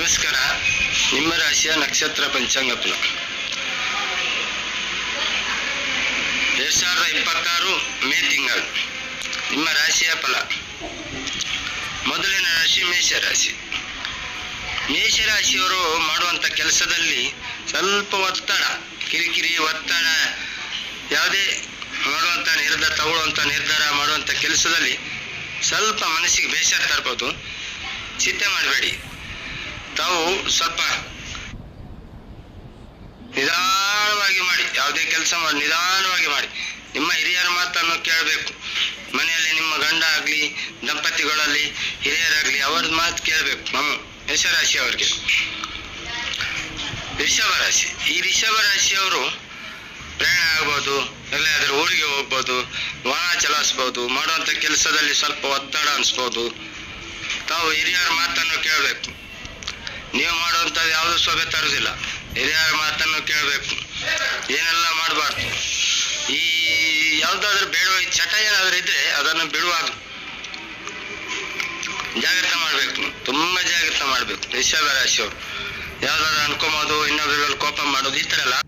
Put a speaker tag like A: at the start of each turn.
A: ನಮಸ್ಕಾರ. ನಿಮ್ಮ ರಾಶಿಯ ನಕ್ಷತ್ರ ಪಂಚಾಂಗ ಫಲ 2026 ಮೇ ತಿಂಗಳು ನಿಮ್ಮ ರಾಶಿಯ ಫಲ. ಮೊದಲಿನ ರಾಶಿ ಮೇಷರಾಶಿ. ಮೇಷರಾಶಿಯವರು ಮಾಡುವಂಥ ಕೆಲಸದಲ್ಲಿ ಸ್ವಲ್ಪ ಒತ್ತಡ, ಕಿರಿಕಿರಿ, ಒತ್ತಡ, ಯಾವುದೇ ತಗೊಳ್ಳುವಂಥ ನಿರ್ಧಾರ ಮಾಡುವಂಥ ಕೆಲಸದಲ್ಲಿ ಸ್ವಲ್ಪ ಮನಸ್ಸಿಗೆ ಬೇಸರ ತರ್ಬೋದು. ಚಿಂತೆ ಮಾಡಬೇಡಿ. ತಾವು ಸ್ವಲ್ಪ ನಿಧಾನವಾಗಿ ಮಾಡಿ, ಯಾವುದೇ ಕೆಲಸ ಮಾಡಿ ನಿಧಾನವಾಗಿ ಮಾಡಿ. ನಿಮ್ಮ ಹಿರಿಯರ ಮಾತನ್ನು ಕೇಳಬೇಕು. ಮನೆಯಲ್ಲಿ ನಿಮ್ಮ ಗಂಡ ಆಗಲಿ, ದಂಪತಿಗಳಲ್ಲಿ ಹಿರಿಯರಾಗಲಿ, ಅವ್ರ ಮಾತು ಕೇಳಬೇಕು. ನಮ್ಮ ಮೇಷರಾಶಿಯವರಿಗೆ. ರಿಷಭ ರಾಶಿ. ಈ ರಿಷಭ ರಾಶಿಯವರು ಪ್ರಯಾಣ ಆಗ್ಬೋದು, ಎಲ್ಲಾದ್ರೂ ಊರಿಗೆ ಹೋಗ್ಬೋದು, ವಾಹನ ಚಲಾಯಿಸ್ಬೋದು. ಮಾಡುವಂಥ ಕೆಲಸದಲ್ಲಿ ಸ್ವಲ್ಪ ಒತ್ತಡ ಅನಿಸ್ಬೋದು. ತಾವು ಹಿರಿಯರ ಮಾತನ್ನು ಕೇಳಬೇಕು. ನೀವು ಮಾಡುವಂಥದ್ದು ಯಾವುದು ಶೋಭೆ ತರುವುದಿಲ್ಲ. ಹಿರಿಯರ ಮಾತನ್ನು ಕೇಳಬೇಕು. ಏನೆಲ್ಲ ಮಾಡಬಾರ್ದು. ಈ ಯಾವುದಾದ್ರೂ ಬೇಡವ ಚಟ ಏನಾದರೂ ಇದ್ರೆ ಅದನ್ನು ಬಿಡುವಾಗ ಜಾಗ್ರತೆ ಮಾಡಬೇಕು. ತುಂಬ ಜಾಗ್ರತೆ ಮಾಡಬೇಕು ರಿಷಭ ರಾಶಿಯವರು. ಯಾವ್ದಾದ್ರು ಅನ್ಕೊಂಬೋದು, ಇನ್ನೊಬ್ಬರಲ್ಲಿ ಕೋಪ ಮಾಡೋದು, ಈ ಥರ ಎಲ್ಲ